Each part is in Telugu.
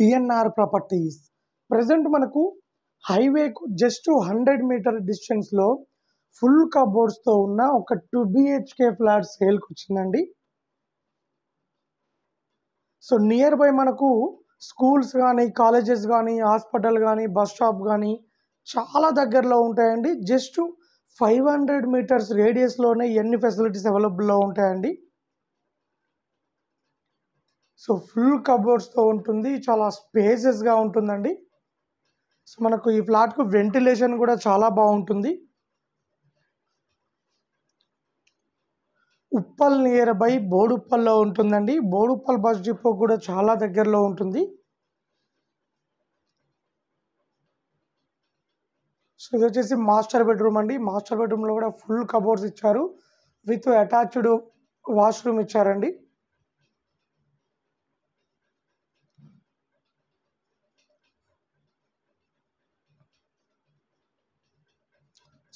పిఎన్ఆర్ ప్రాపర్టీస్ ప్రజెంట్ మనకు హైవేకు జస్ట్ 100 మీటర్ డిస్టెన్స్లో ఫుల్ కబోర్డ్స్తో ఉన్న ఒక 2 బిహెచ్కే ఫ్లాట్ సేల్కి వచ్చిందండి. సో నియర్ బై మనకు స్కూల్స్ కానీ, కాలేజెస్ కానీ, హాస్పిటల్ కానీ, బస్ స్టాప్ కానీ చాలా దగ్గరలో ఉంటాయండి. జస్ట్ 500 మీటర్స్ రేడియస్లోనే ఎన్ని ఫెసిలిటీస్ అవైలబుల్లో ఉంటాయండి. సో ఫుల్ కబోర్డ్స్తో ఉంటుంది, చాలా స్పేసెస్గా ఉంటుందండి. సో మనకు ఈ ఫ్లాట్కు వెంటిలేషన్ కూడా చాలా బాగుంటుంది. ఉప్పల్ నియర్ బై బోడుప్పల్లో ఉంటుందండి. బోడుప్పల్ బస్ డిపో కూడా చాలా దగ్గరలో ఉంటుంది. సో ఇది వచ్చేసి మాస్టర్ బెడ్రూమ్ అండి. మాస్టర్ బెడ్రూమ్లో కూడా ఫుల్ కబోర్డ్స్ ఇచ్చారు, విత్ అటాచ్డ్ వాష్రూమ్ ఇచ్చారండి.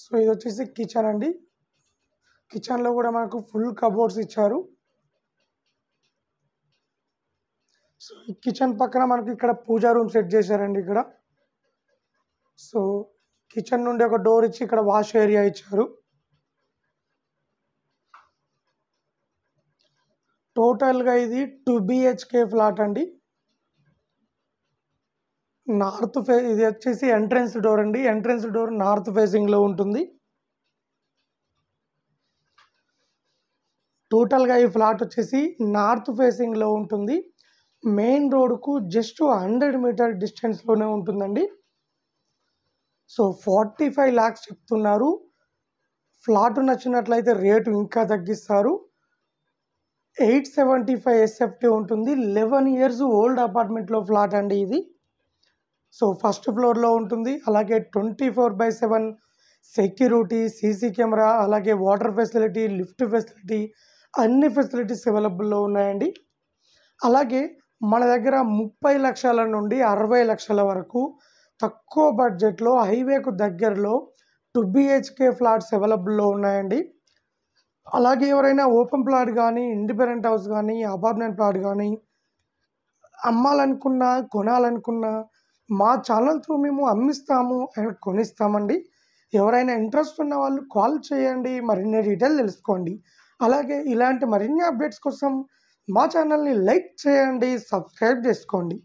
సో ఇది వచ్చేసి కిచెన్ అండి. కిచెన్లో కూడా మనకు ఫుల్ కబోర్డ్స్ ఇచ్చారు. సో ఈ కిచెన్ పక్కన మనకి ఇక్కడ పూజా రూమ్ సెట్ చేశారండి ఇక్కడ. సో కిచెన్ నుండి ఒక డోర్ ఇచ్చి ఇక్కడ వాష్ ఏరియా ఇచ్చారు. టోటల్గా ఇది 2 బిహెచ్కే ఫ్లాట్ అండి. ఇది వచ్చేసి ఎంట్రన్స్ డోర్ అండి. ఎంట్రన్స్ డోర్ నార్త్ ఫేసింగ్లో ఉంటుంది. టోటల్గా ఈ ఫ్లాట్ వచ్చేసి నార్త్ ఫేసింగ్లో ఉంటుంది. మెయిన్ రోడ్కు జస్ట్ 100 మీటర్ డిస్టెన్స్లోనే ఉంటుందండి. సో 45 lakhs చెప్తున్నారు. ఫ్లాట్ నచ్చినట్లయితే రేటు ఇంకా తగ్గిస్తారు. 875 SFT ఉంటుంది. 11 years ఓల్డ్ అపార్ట్మెంట్లో ఫ్లాట్ అండి ఇది. సో ఫస్ట్ ఫ్లోర్లో ఉంటుంది. అలాగే 24/7 సెక్యూరిటీ, సీసీ కెమెరా, అలాగే వాటర్ ఫెసిలిటీ, లిఫ్ట్ ఫెసిలిటీ, అన్ని ఫెసిలిటీస్ అవైలబుల్లో ఉన్నాయండి. అలాగే మన దగ్గర 30 లక్షల నుండి 60 లక్షల వరకు తక్కువ బడ్జెట్లో హైవేకు దగ్గరలో 2 బిహెచ్కే ఫ్లాట్స్ అవైలబుల్లో ఉన్నాయండి. అలాగే ఎవరైనా ఓపెన్ ప్లాట్ కానీ, ఇండిపెండెంట్ హౌస్ కానీ, అపార్ట్మెంట్ ప్లాట్ కానీ అమ్మాలనుకున్నా, కొనాలనుకున్నా మా ఛానల్ త్రూ మేము అమ్మిస్తాము అండ్ కొనిస్తామండి. ఎవరైనా ఇంట్రెస్ట్ ఉన్న వాళ్ళు కాల్ చేయండి, మరిన్ని డీటెయిల్ తెలుసుకోండి. అలాగే ఇలాంటి మరిన్ని అప్డేట్స్ కోసం మా ఛానల్ని లైక్ చేయండి, సబ్స్క్రైబ్ చేసుకోండి.